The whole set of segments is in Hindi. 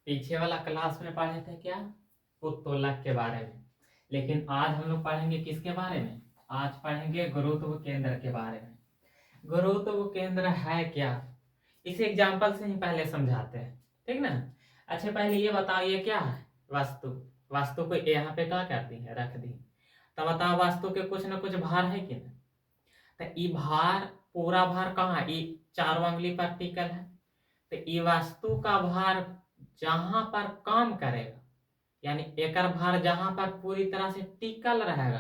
पीछे वाला क्लास में पढ़े थे क्या, उत्तोलक के बारे में। लेकिन आज हम लोग पढ़ेंगे किसके बारे में? आज पढ़ेंगे गुरुत्व केंद्र के बारे में। गुरुत्व केंद्र है क्या, इसे एग्जाम्पल से ही पहले समझाते हैं, ठीक ना। अच्छा पहले ये बताओ ये क्या है? वस्तु। वस्तु को यहाँ पे क्या करती है, रख दी। तो बताओ वस्तु के कुछ ना कुछ भार है कि ना। तो ई भार, पूरा भार कहाँ है? ई चारों उंगली पर टिकल है। तो ई वस्तु का भार जहां पर काम करेगा, यानी एकर भार जहां पर पूरी तरह से टिकल रहेगा,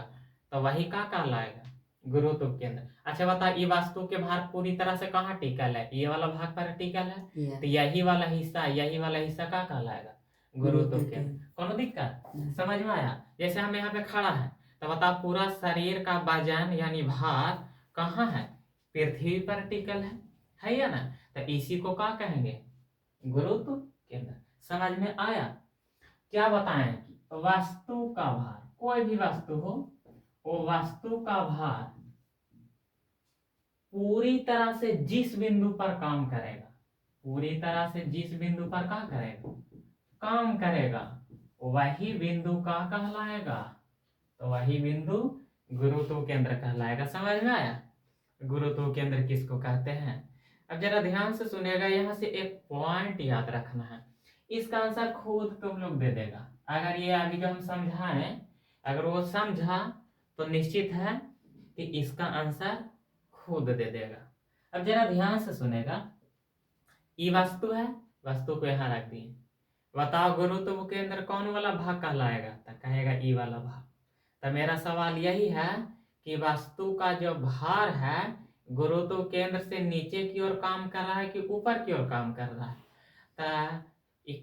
तो वही का कहलाएगा? गुरुत्व केंद्र। अच्छा बता, ये वस्तु के भार पूरी तरह से कहाँ टिकल है? ये वाला भाग पर टिकल है। तो यही वाला हिस्सा का कहलाएगा? गुरुत्व केंद्र। कोनो दिक्कत समझ में आया? जैसे हम यहाँ पे खड़ा है, तो बता पूरा शरीर का वजन यानी भार कहाँ है? पृथ्वी पर टिकल है या ना। तो इसी को क्या कहेंगे? गुरुत्व केंद्र। समझ में आया? क्या बताएं कि वस्तु का भार, कोई भी वस्तु हो, वो वस्तु का भार पूरी तरह से जिस बिंदु पर काम करेगा, पूरी तरह से जिस बिंदु पर क्या करेगा, काम करेगा, वही बिंदु का कहलाएगा। तो वही बिंदु गुरुत्व केंद्र कहलाएगा। समझ में आया? गुरुत्व केंद्र किसको कहते हैं? अब जरा ध्यान से सुनेगा, यहां से एक पॉइंट याद रखना है। इसका आंसर खुद तुम लोग दे देगा। अगर ये अभी जो हम समझाएं, अगर वो समझा तो निश्चित है कि इसका आंसर खुद दे देगा। अब जरा ध्यान से सुनेगा, ये वस्तु है, वस्तु को यहां रख दिए। बताओ गुरुत्व केंद्र कौन वाला भाग कहलाएगा? तो कहेगा ई वाला भाग। तो मेरा सवाल यही है कि वस्तु का जो भार है गुरुत्व केंद्र से नीचे की ओर काम कर रहा है कि ऊपर की ओर काम कर रहा है? तो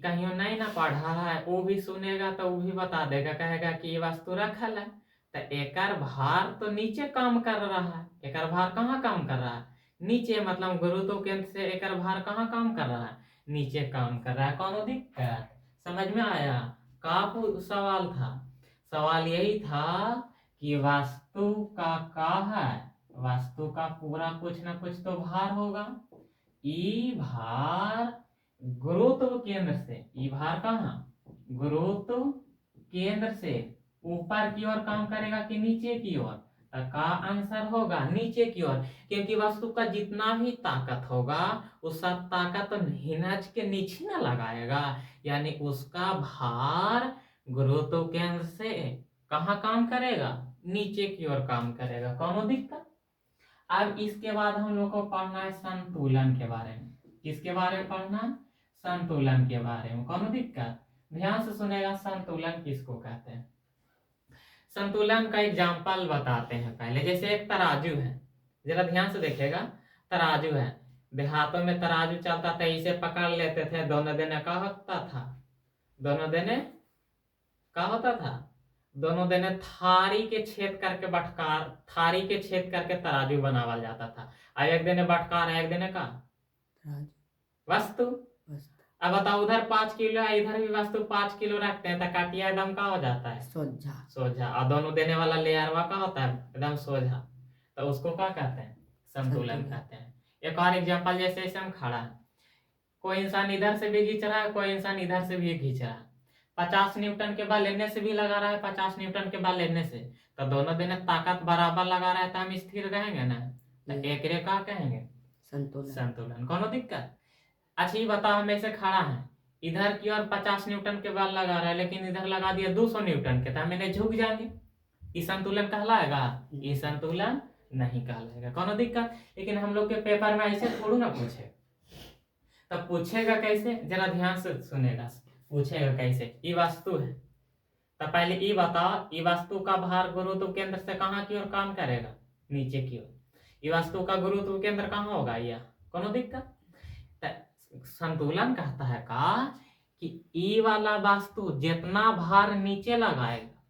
कहीं नहीं ना पढ़ा है, वो भी सुनेगा तो वो भी बता देगा, कहेगा कि ये वस्तु रखल है। तो एकर भार तो नीचे काम कर रहा है। एकर भार कहाँ काम कर रहा है? नीचे। मतलब गुरुत्व केंद्र से एकर भार कहाँ काम कर रहा है? नीचे काम कर रहा है। कौन दिक्कत? समझ में आया? का सवाल था? सवाल यही था कि वस्तु का है, वस्तु का पूरा कुछ ना कुछ तो भार होगा। ई भार गुरुत्व केंद्र से, ई भार कहाँ? गुरुत्व केंद्र से ऊपर की ओर काम करेगा कि नीचे की ओर? का आंसर होगा नीचे की ओर, क्योंकि वस्तु का जितना भी ताकत होगा उस सब ताकत हिनज के नीचे ना लगाएगा, यानी उसका भार गुरुत्व केंद्र से कहाँ काम करेगा? नीचे की ओर काम करेगा। कौन दिक्कत? अब इसके बाद हम लोग को पढ़ना है संतुलन के बारे में। किसके बारे में पढ़ना? संतुलन के बारे में। कौन दिक्कत? ध्यान से सुनेगा, संतुलन किसको कहते हैं। संतुलन का एग्जाम्पल बताते हैं पहले। जैसे एक तराजू है, जरा ध्यान से देखेगा। तराजू है, देहातों में तराजू चलता था, इसे पकड़ लेते थे, दोनों देने का होता था, दोनों देने का होता था, दोनों देने थारी के छेद करके बटकार, थारी के छेद करके तराजू बनावल जाता था। अब एक देने बटकार है, एक देने का वस्तु। अब बताओ, उधर 5 किलो है, इधर भी वस्तु 5 किलो रखते हैं, तो काटिया एकदम का हो जाता है? सोझा। सोझा। और दोनों देने वाला लेयरवा का होता है एकदम सोझा। तो उसको क्या कहते हैं? संतुलन कहते हैं। एक और एग्जांपल, जैसे ऐसे हम खड़ा है, कोई इंसान इधर से भी खींच रहा है, कोई इंसान इधर से भी खींच रहा है। 50 न्यूटन के बल लेने से भी लगा रहा है, 50 न्यूटन के बल लेने से, तो दोनों देने ताकत बराबर लगा रहा है, तो हम स्थिर रहेंगे ना। तो एक रे का कहेंगे? संतुलन। कौन दिक्कत? अच्छा ये बताओ, हम ऐसे खड़ा है, इधर की ओर 50 न्यूटन के बल लगा रहा है, लेकिन इधर लगा दिया 200 न्यूटन के, तो हम इन्हें झुक जाएंगे। ये संतुलन कहलाएगा? ये संतुलन नहीं कहलाएगा। कौन दिक्कत? लेकिन हम लोग के पेपर में ऐसे थोड़ा ना पूछे। तब पूछेगा कैसे? जरा ध्यान से सुनेगा। पूछेगा कैसे? ये वस्तु है, तो पहले ये बताओ, ये वस्तु का भार गुरुत्व केंद्र से कहाँ की ओर काम करेगा? नीचे की ओर। ये वस्तु का गुरुत्व केंद्र कहाँ होगा? यह। कौन दिक्कत? संतुलन कहता है का कि ई वाला वस्तु जितना भार नीचे लगाएगा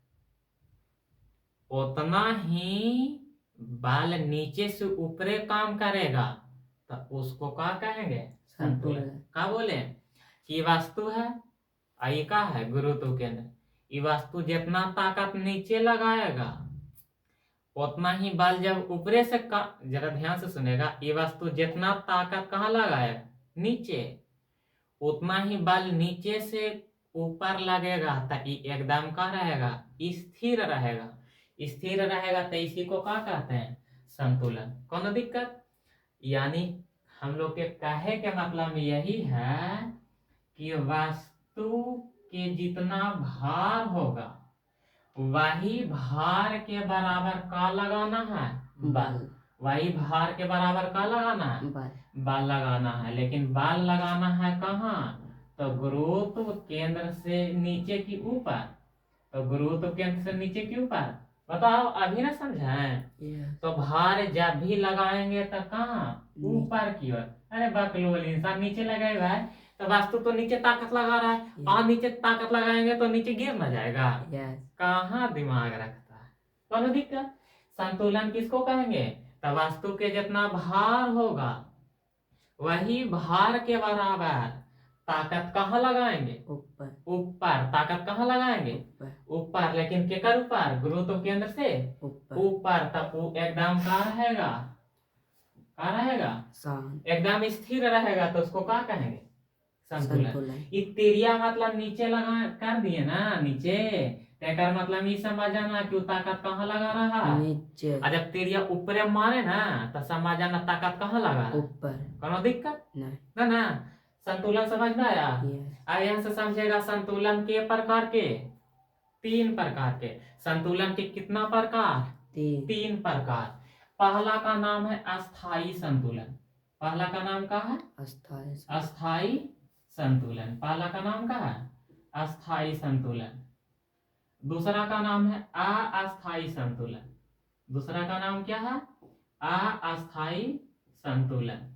उतना ही बल नीचे से ऊपरे काम करेगा, तो उसको क्या कहेंगे? संतुलन। का बोले कि वस्तु है, आई का है गुरुत्व केंद्र, ये वस्तु जितना ताकत नीचे लगाएगा उतना ही बल जब ऊपरे से जरा ध्यान से सुनेगा, ये वस्तु जितना ताकत कहाँ लगाएगा? नीचे। उतना ही बल नीचे से ऊपर लगेगा तो एकदम का रहेगा, स्थिर रहेगा। स्थिर रहेगा तो इसी को क्या कहते हैं, संतुलन। कौन दिक्कत? यानी हम लोग के कहे के मतलब यही है कि वस्तु के जितना भार होगा वही भार के बराबर का लगाना है, बल। वही भार के बराबर का लगाना है, बल लगाना है। लेकिन बल लगाना है कहाँ? तो गुरुत्व केंद्र से नीचे की ऊपर। तो गुरुत्व केंद्र से नीचे की ऊपर। बताओ, अभी ना समझे? तो भार जब भी लगाएंगे तो कहाँ? ऊपर की ओर। अरे बकलोल, इंसान नीचे लगाएगा है तो वास्तु तो नीचे ताकत लगा रहा है, और नीचे ताकत लगाएंगे तो नीचे गिर ना जाएगा। कहाँ दिमाग रखता है? कौन दिक्कत? संतुलन किसको कहेंगे? तो वास्तु के जितना भार होगा वही भार के बराबर ताकत कहाँ लगाएंगे? ऊपर। ऊपर। ताकत कहाँ लगाएंगे? ऊपर। लेकिन केकर ऊपर? गुरुत्व केंद्र से ऊपर। तब वो एकदम का रहेगा, का रहेगा? एकदम स्थिर रहेगा। तो उसको क्या कहेंगे? संतुलन। इत्तेरिया मतलब नीचे लगा कर दिए ना, नीचे। तेकर मतलब ये समझ जाना कि ताकत कहाँ लगा रहा है? नीचे। और जब तेरिया ऊपर मारे ना तो समझ जाना ताकत कहाँ लगा रहा है? ऊपर। कोनो दिक्कत नहीं ना? संतुलन समझ में आया? यहाँ से समझेगा संतुलन के प्रकार के, 3 प्रकार के। संतुलन के कितना प्रकार? 3 प्रकार। पहला का नाम है अस्थाई संतुलन। पहला का नाम क्या है? अस्थाई संतुलन। पहला का नाम क्या है? अस्थाई संतुलन। दूसरा का नाम है अस्थाई संतुलन। दूसरा का नाम क्या है? अस्थाई संतुलन।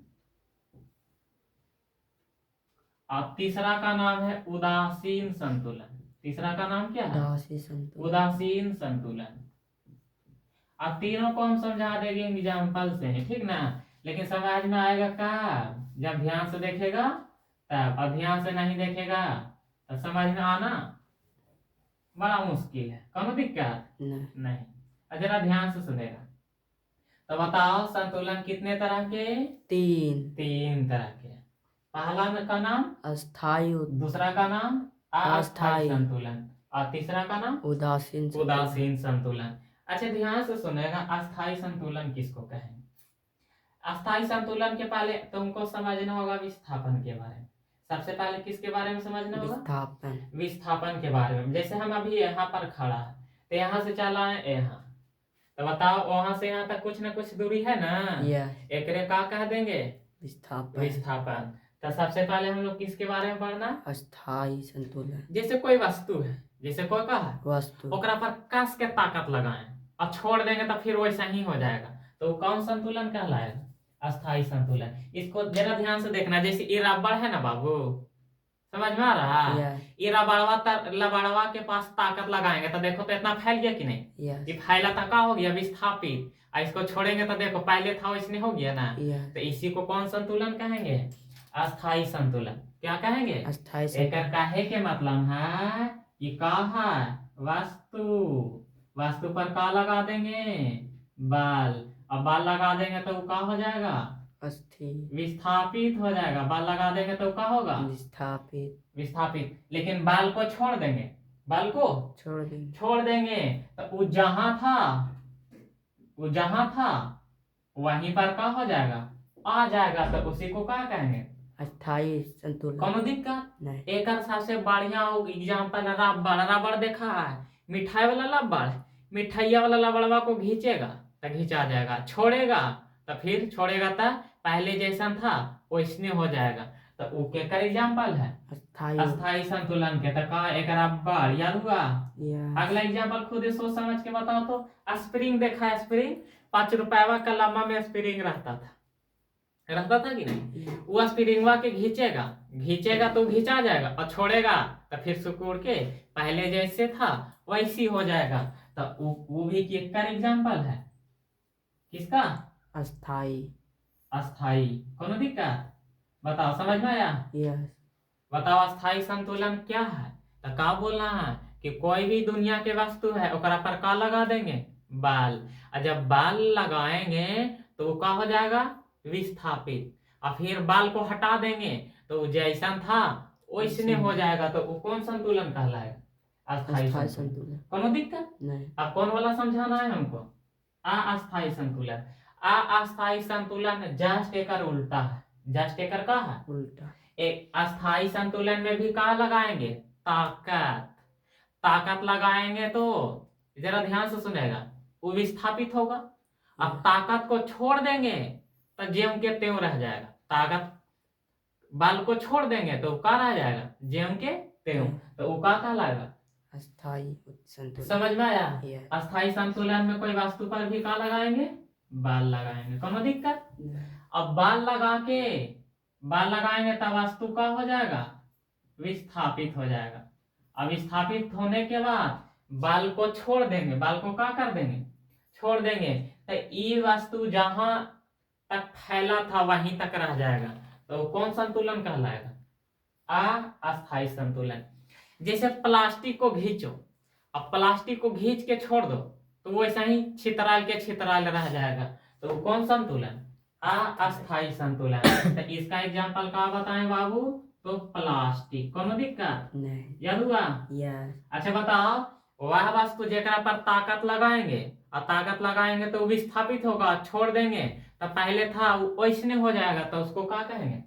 अब तीसरा का नाम है उदासीन संतुलन। तीसरा का नाम क्या है? उदासीन संतुलन। अब तीनों को हम समझा देंगे एग्जाम्पल से, ठीक ना? लेकिन समझ में आएगा का जब ध्यान से देखेगा तब। अब ध्यान से नहीं देखेगा तो समझ में आना बड़ा मुश्किल है। कौन दिक्कत? नहीं। जरा ध्यान से सुनेगा तो बताओ, संतुलन कितने तरह के? 3 तरह के। पहला का नाम अस्थाई, दूसरा का नाम अस्थाई संतुलन, और तीसरा का नाम उदासीन संतुलन। अच्छा ध्यान से सुनेगा, अस्थाई संतुलन किसको कहेंगे? अस्थाई संतुलन के पहले तुमको समझना होगा विस्थापन के बारे में। सबसे पहले किसके बारे में समझना होगा? विस्थापन के बारे में। जैसे हम अभी यहाँ पर खड़ा है तो यहाँ से चला है यहाँ, तो बताओ वहां से यहाँ तक कुछ ना कुछ दूरी है ना? एक रे का कह देंगे? विस्थापन। तो सबसे पहले हम लोग किसके बारे में पढ़ना? अस्थाई संतुलन। जैसे कोई वस्तु है, जैसे कोई का है वस्तु, ओकरा पर कस के ताकत लगाएं और छोड़ देंगे तो फिर वैसा ही हो जाएगा, तो कौन संतुलन कहलाएगा? अस्थाई संतुलन। इसको जरा ध्यान से देखना। जैसे ये रबड़ है ना बाबू, समझ में आ रहा है? ये रबड़वा के पास ताकत लगाएंगे तो देखो तो इतना फैल गया कि नहीं? ये फैला तो का हो गया? विस्थापित। और इसको छोड़ेंगे तो देखो पहले था वैसे हो गया ना? तो इसी को कौन संतुलन कहेंगे? अस्थाई संतुलन। क्या कहेंगे? अस्थाई। कहे के मतलब है कि का है? वस्तु पर का लगा देंगे? बल। अब बल लगा देंगे तो का हो जाएगा? विस्थापित हो जाएगा। बल लगा देंगे तो क्या होगा? विस्थापित। लेकिन बल को छोड़ देंगे, बल को छोड़ देंगे तो वो जहां था वहीं पर क्या हो जाएगा? आ जाएगा। तो उसी को क्या कहेंगे? अस्थाई संतुलन। कोनो दिक्कत नहीं। एक सबसे बढ़िया एग्जाम्पल रबड़ देखा है? मिठाई वाला रबड़, मिठाइया वाला रबड़वा को घींचेगा तो घिंचा जाएगा, छोड़ेगा तो फिर छोड़ेगा तो पहले जैसा था वैसने हो जाएगा। तो वो केकर एग्जाम्पल है? अस्थाई संतुलन के। तो का एक रबड़ याद हुआ? अगला एग्जाम्पल खुद सोच समझ के बताओ तो। स्प्रिंग देखा है? स्प्रिंग 5 रुपया का लम्बा में स्प्रिंग रहता था कि नहीं? वो स्प्रिंगवा के घींचेगा तो घिंचा जाएगा, और छोड़ेगा तो फिर सुकुड़ के पहले जैसे था वैसी हो जाएगा। तो वो भी केकर एग्जाम्पल है? किसका? अस्थाई। कौन दिक्कत? बताओ, समझ में आया? बताओ अस्थाई संतुलन क्या है? तो का बोलना है कि कोई भी दुनिया के वस्तु है ओकरा पर का लगा देंगे? बल। और जब बल लगाएंगे तो वो का हो जाएगा? विस्थापित। और फिर बल को हटा देंगे तो जैसा था वैसने हो जाएगा, तो वो कौन संतुलन कहलाएगा? अस्थाई संतुलन। कोनो दिक्कत नहीं। अब कौन वाला समझाना है हमको? अस्थाई संतुलन। अस्थाई संतुलन जस्ट एकर उल्टा है। जस्ट एकर का है? उल्टा। एक अस्थाई संतुलन में भी कहा लगाएंगे? ताकत। ताकत लगाएंगे तो जरा ध्यान से सुनेगा, वो विस्थापित होगा। अब ताकत को छोड़ देंगे तो ज्यों के त्यों रह जाएगा। ताकत बल को छोड़ देंगे तो का रह जाएगा? ज्यों के त्यों। तो वो का कहलाएगा? अस्थाई संतुलन। समझ में आया? अस्थाई संतुलन में कोई वस्तु पर भी का लगाएंगे? बल लगाएंगे। कोनो दिक्कत? अब बल लगाएंगे तब वस्तु का हो जाएगा? विस्थापित हो जाएगा। अब विस्थापित होने के बाद बल को छोड़ देंगे। बल को क्या कर देंगे? छोड़ देंगे। तो ये वस्तु जहां तक फैला था वहीं तक रह जाएगा। तो कौन संतुलन कहलाएगा? अस्थाई संतुलन। जैसे प्लास्टिक को खींचो, अब प्लास्टिक को खींच के छोड़ दो तो वैसा ही छितराल के छितराल रह जाएगा। तो कौन संतुलन? अस्थाई संतुलन। तो इसका एग्जांपल का बताएं बाबू? तो प्लास्टिक। कोनो दिक्कत नहीं। याद हुआ? अच्छा बताओ, वह वस्तु जेकरा पर ताकत लगाएंगे और ताकत लगाएंगे तो विस्थापित होगा, छोड़ देंगे तो पहले था वैसने हो जाएगा, तो उसको क्या कहेंगे?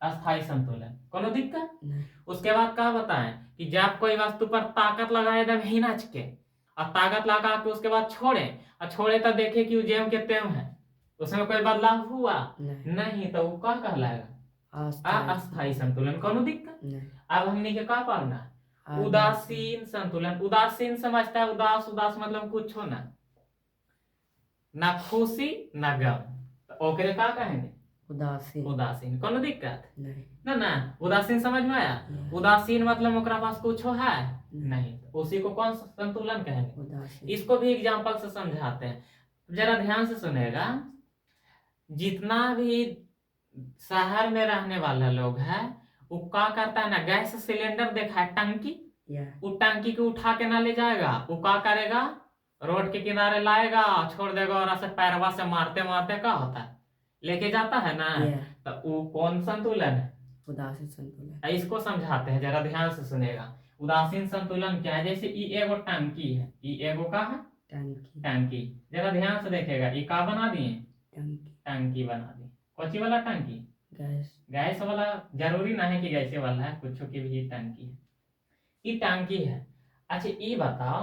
अस्थाई संतुलन। कोनो दिक्कत? उसके बाद क्या बताएं कि जब कोई वस्तु पर ताकत लगाए दे हिनच के और ताकत लगा के उसके बाद छोड़े तो देखे कि ज्यों के त्यों है, उसमें कोई बदलाव हुआ नहीं, तो वो क्या कहलाएगा? अस्थाई संतुलन। कोनो दिक्कत? अब हमने के का पढ़ना? उदासीन संतुलन। उदासीन समझता है? उदास मतलब कुछ हो ना खुशी ना गम, तो ओकरे का कहेंगे? उदासीन। कोनो दिक्कत नहीं ना? उदासीन समझ में आया? उदासीन मतलब ओकरा पास कुछ है नहीं, उसी को कौन संतुलन कहेंगे? इसको भी एग्जांपल से समझाते हैं, जरा ध्यान से सुनेगा। जितना भी शहर में रहने वाला लोग है वो क्या करता है ना, गैस सिलेंडर देखा है टंकी, वो टंकी को उठा के ना ले जाएगा, वो क्या करेगा? रोड के किनारे लाएगा, छोड़ देगा और ऐसे पैरवा से मारते मारते क्या होता है? लेके जाता है ना। तो वो कौन संतुलन है? उदासीन संतुलन। इसको समझाते हैं, जरा ध्यान से सुनेगा। उदासीन संतुलन क्या है? जैसे एगो टंकी है, एगो का है? टंकी। जरा ध्यान से देखेगा, ये का बना दिए? टंकी बना दी। कौची वाला टंकी? गैस वाला। जरूरी ना है कि गैसे वाला है, कुछ की भी टंकी है। ये टंकी है। अच्छा ये बताओ,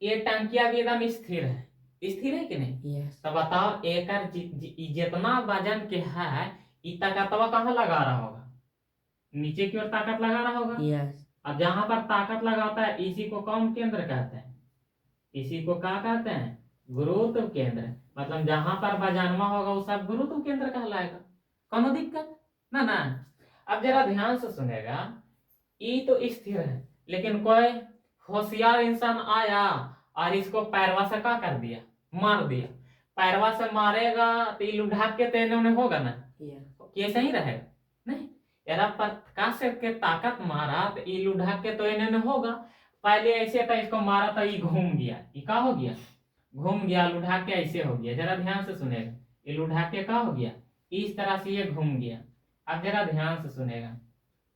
ये टंकिया भी एकदम स्थिर है, स्थिर है कि नहीं? तो बताओ एकर जितना वजन के है ये ताकतवा कहाँ लगा रहा होगा? नीचे की ओर ताकत लगा रहा होगा। अब जहां पर ताकत लगाता है इसी को कौन केंद्र कहते हैं? इसी को क्या कहते हैं? गुरुत्व केंद्र। मतलब जहां पर वजनवा होगा वो सब गुरुत्व केंद्र कहलाएगा। कोनो दिक्कत ना? अब जरा ध्यान से सुनेगा, ये तो स्थिर है, लेकिन कोई होशियार इंसान आया और इसको पैरवा से क्या कर दिया? मार दिया। पैरवा से मारेगा तो ये लुढ़क के तेने उन्हें होगा ना? कैसे ही रहेगा? नहीं, यार पत्का से के ताकत मारा तो ये लुढ़क के तो इन्हें होगा। पहले ऐसे था, इसको मारा तो ये घूम गया, ये का हो गया? घूम गया। लुढ़ा के ऐसे हो गया। जरा ध्यान से सुनेगा, ये लुढ़ा के का हो गया? इस तरह से ये घूम गया। अब जरा ध्यान से सुनेगा,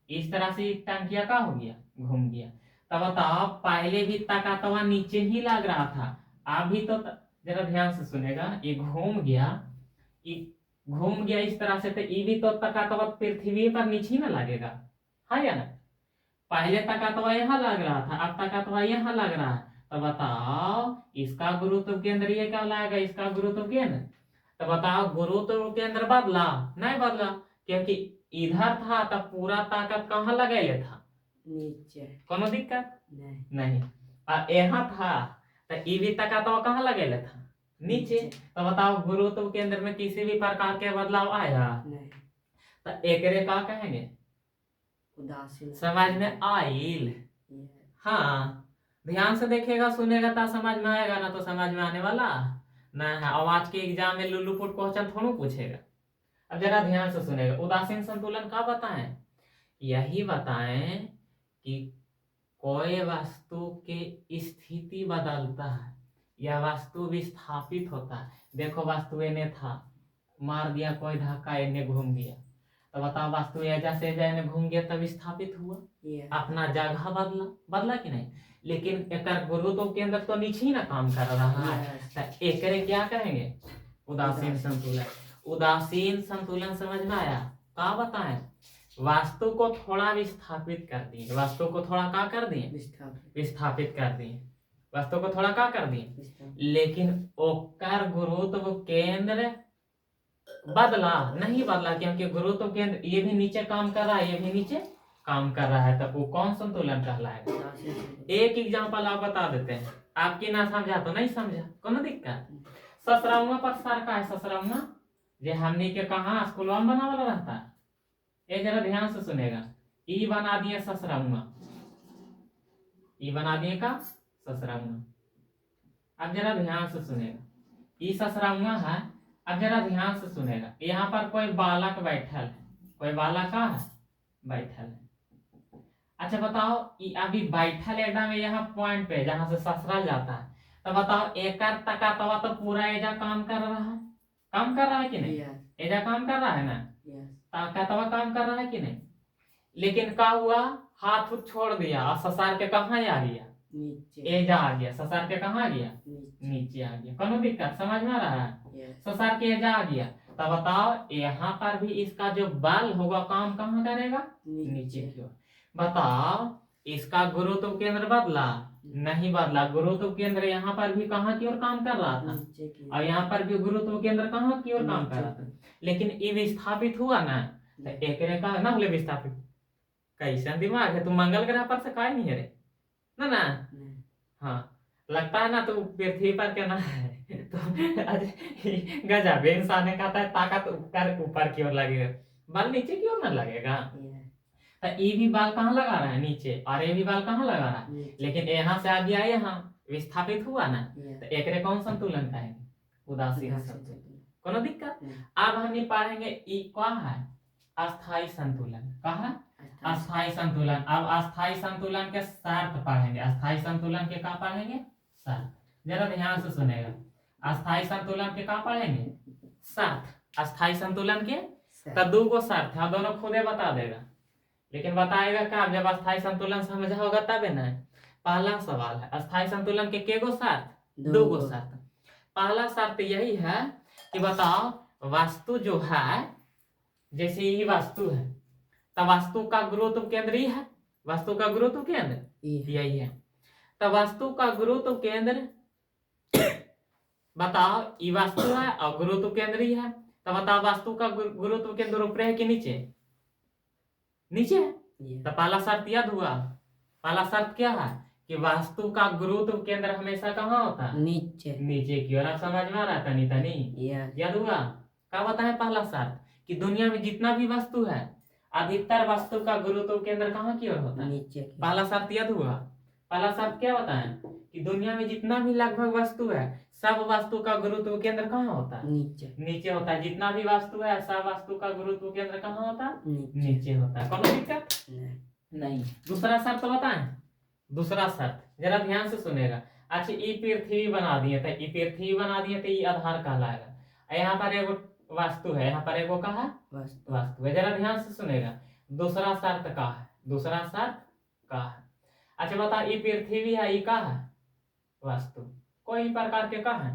इस तरह से टंकिया का हो गया? घूम गया। तब बताओ पहले भी ताकतवा नीचे ही लग रहा था, अभी तो जरा ध्यान से सुनेगा, ये घूम गया, ये घूम गया इस तरह से, तो ये भी तो ताकतवा पृथ्वी पर नीचे ही ना लगेगा, है या ना? पहले ताकतवा यहाँ लग रहा था, अब ताकतवा यहाँ लग रहा है। तो बताओ इसका गुरुत्व केंद्र ये क्या लाएगा? इसका गुरुत्व केंद्र। तो बताओ गुरुत्व केंद्र बदला? नहीं बदला, क्योंकि इधर था तो पूरा ताकत कहाँ लगाए था? नीचे। कोनो दिक्कत नहीं। और यहाँ था तो ये भी ताकत कहाँ लगाए था? नीचे। तो बताओ गुरुत्व केंद्र में किसी भी प्रकार के बदलाव आया नहीं, तो एकरे का कहेंगे? उदासीन। समझ में आइल? हाँ, ध्यान से देखेगा सुनेगा तो समझ में आएगा, ना तो समझ में आने वाला ना है। और आज के एग्जाम में लुल्लू क्वेश्चन थोड़ा पूछेगा। अब जरा ध्यान से सुनेगा, उदासीन संतुलन का बताएं? यही बताएं कि कोई वस्तु की स्थिति बदलता है या वस्तु विस्थापित होता है। देखो वस्तु इन्हें था, मार दिया कोई धक्का, इन्हें घूम गया। तो बताओ वास्तु एजा से एजा में घूम गया तब स्थापित हुआ, Yes. अपना जगह बदला, बदला कि नहीं। लेकिन एकर गुरुत्व केंद्र तो नीचे ही ना काम कर रहा है, Yes. तो एकरे क्या कहेंगे, उदासीन उदासीन। संतुलन। उदासीन संतुलन समझ में आया। का बताएं, वास्तु को थोड़ा विस्थापित कर दिए, वास्तु को थोड़ा का कर दिए, विस्थापित। विस्थापित कर दिए, वास्तु को थोड़ा का कर दिए, विस्थापित। लेकिन ओकर गुरुत्व केंद्र बदला नहीं, बदला क्योंकि गुरुत्व केंद्र ये भी नीचे काम कर रहा है, ये भी नीचे काम कर रहा है, तो वो कौन संतुलन कहलाएगा। उदासीन संतुलन। एक एग्जांपल आप बता देते हैं, आपकी ना समझा तो नहीं समझा, कोनो दिक्कत। ससरौआ पर सर का है, ससरौआ जे हमनी के कहाँ स्कूलवा में बनावल रहता है, ये जरा ध्यान से सुनेगा। ई बना दिए ससरौआ, ई बना दिए का ससरौआ। अब जरा ध्यान से सुनेगा, ई ससरौआ है। अब जरा ध्यान से सुनेगा, यहाँ पर कोई बालक बैठल है, कोई बालक का है बैठल है। अच्छा बताओ, ई अभी बैठल एकदम यहाँ पॉइंट पे जहां से ससुराल जाता है, तो बताओ एकर तका तो पूरा एजा काम कर रहा है, काम कर रहा है कि नहीं, Yes. एजा काम कर रहा है ना, Yes. ताकतवा काम कर रहा है कि नहीं। लेकिन का हुआ, हाथ उठ छोड़ दिया और ससार के कहाँ आ गया, नीचे। एजा आ गया, ससार के कहाँ आ गया, नीचे। नीचे आ गया। कोनो दिक्कत समझ में आ रहा है, Yes. ससार के एजा आ गया। तो बताओ यहाँ पर भी इसका जो बल होगा काम कहाँ करेगा, नीचे की ओर। बताओ इसका गुरुत्व केंद्र बदला नहीं, बदला। गुरुत्व केंद्र यहाँ पर भी कहाँ की ओर काम कर रहा था, नीचे की। और यहाँ पर भी गुरुत्व केंद्र कहाँ की ओर काम कर रहा था। लेकिन ये विस्थापित हुआ ना, तो एकरे का ना बोले विस्थापित। कैसा दिमाग है, तू मंगल ग्रह पर से का नहीं है रे ना ना। नहीं। हाँ लगता है ना तू पृथ्वी पर के ना है तो गजब इंसान ने कहता है ताकत ऊपर की ओर लगेगा, बल नीचे की ओर ना लगेगा। Yes. तो ये भी बाल कहाँ लगा रहा है, नीचे, और ये भी बाल कहाँ लगा रहा है, नीचे। लेकिन यहाँ से आ गया, यहाँ विस्थापित हुआ ना, Yes. तो एकरे कौन संतुलन कहेंगे, उदासीन उदासीन संतुलन। संतुलन। कोनो दिक्कत। नहीं। अब हम नहीं पढ़ेंगे ई क्या है, अस्थाई संतुलन। क्या है, अस्थाई संतुलन। अब अस्थाई संतुलन के शर्त पढ़ेंगे, अस्थाई संतुलन के क्या पढ़ेंगे, शर्त। जरा ध्यान से सुनेगा, अस्थाई संतुलन के क्या पढ़ेंगे, शर्त। अस्थाई संतुलन के तो दो गो शर्त है, दोनों खुदे बता देगा, लेकिन बताएगा क्या, जब अस्थाई संतुलन समझा होगा तबे ना। पहला सवाल है, अस्थाई संतुलन के गो शर्त, दो गो शर्त। पहला शर्त यही है कि बताओ वास्तु जो है, जैसे यही वास्तु है, तो वास्तु का गुरुत्व केंद्र ही है, वास्तु का गुरुत्व केंद्र यही है। तो वास्तु का गुरुत्व केंद्र बताओ, ये वास्तु है और गुरुत्व केंद्र ही है, तो बताओ वास्तु का गुरुत्व केंद्र ऊपर है कि नीचे, नीचे है। तो पहला शर्त याद हुआ, पहला शर्त क्या है कि वास्तु का गुरुत्व केंद्र हमेशा कहाँ होता है, नीचे। नीचे की ओर। आप समझ में आ रहा था तनी तनी, Yes. याद हुआ। क्या बताए पहला शर्त कि दुनिया में जितना भी वस्तु है, अधिकतर वस्तु का गुरुत्व केंद्र कहाँ की ओर होता है, नीचे की। पहला शर्त याद हुआ। पहला शर्त क्या बताएं कि दुनिया में जितना भी लगभग वस्तु है, सब वस्तु का गुरुत्व केंद्र कहाँ होता है, नीचे। नीचे होता है। जितना भी वस्तु है, सब वस्तु का गुरुत्व केंद्र कहाँ होता है, नीचे। नीचे होता है। कोनो दिक्कत नहीं। नहीं। दूसरा शर्त बताएं, दूसरा शर्त जरा ध्यान से सुनेगा। अच्छा ये पृथ्वी बना दिए, तो ये पृथ्वी बना दिए तो ये आधार कहलाएगा। यहाँ पर एगो वास्तु है, यहाँ पर एगो कहा वास्तु। वास्तु है, जरा ध्यान से सुनेगा। दूसरा शर्त का है, दूसरा शर्त का है। अच्छा बता, ये पृथ्वी है, ये का है वास्तु, कोई प्रकार के का है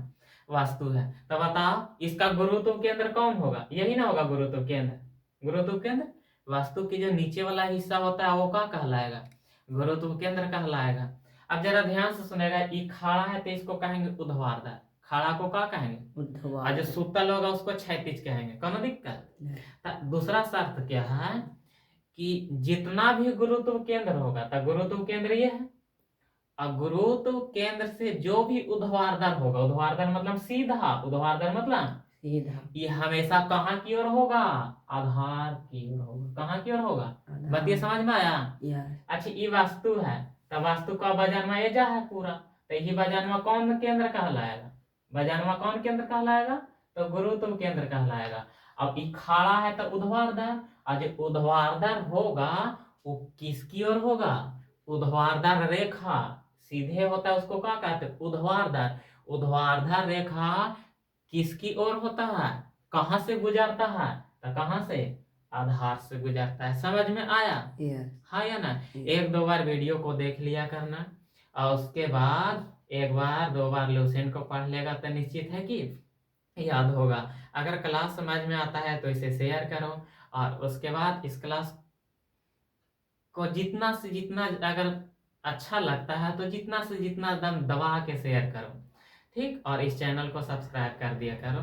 वास्तु है। तो बताओ इसका गुरुत्व केंद्र कौन होगा, यही ना होगा गुरुत्व केंद्र, गुरुत्व केंद्र। वास्तु की जो नीचे वाला हिस्सा होता है वो का कहलाएगा, गुरुत्व केंद्र कहलाएगा। अब जरा ध्यान से सुनेगा, ये खड़ा है तो इसको कहेंगे ऊर्ध्वाधर, खड़ा को क्या कहेंगे, और जो सुतल होगा उसको क्षैतिज कहेंगे। कोनो दिक्कत। तो दूसरा शर्त क्या है कि जितना भी गुरुत्व केंद्र होगा, तो गुरुत्व केंद्र ये है, और गुरुत्व केंद्र से जो भी ऊर्ध्वाधर होगा, ऊर्ध्वाधर मतलब सीधा, ऊर्ध्वाधर मतलब सीधा, ये हमेशा कहाँ की ओर होगा, आधार की ओर होगा। कहाँ की ओर होगा, बात समझ में आया। अच्छा ये वास्तु है, तो वास्तु का वजन में एजा है पूरा, तो यही वजन में कौन केंद्र कहलाएगा, वजन में कौन केंद्र कहलाएगा, तो गुरुत्व केंद्र कहलाएगा। अब ये खड़ा है तो ऊर्ध्वाधर, और जो ऊर्ध्वाधर होगा वो किसकी ओर होगा, ऊर्ध्वाधर रेखा सीधे होता है उसको क्या कहते हैं, ऊर्ध्वाधर। ऊर्ध्वाधर रेखा किसकी ओर होता है, कहां से गुजरता है, तो कहां से, आधार से गुजरता है। समझ में आया? Yes. हाँ या ना? Yes. एक दो बार वीडियो को देख लिया करना और उसके बाद एक बार दो बार लूसेंट को पढ़ लेगा तो निश्चित है कि याद होगा। अगर क्लास समझ में आता है तो इसे शेयर करो और उसके बाद इस क्लास को जितना से जितना अगर अच्छा लगता है तो जितना से जितना दम दबा के शेयर करो, ठीक? और इस चैनल को सब्सक्राइब कर दिया करो।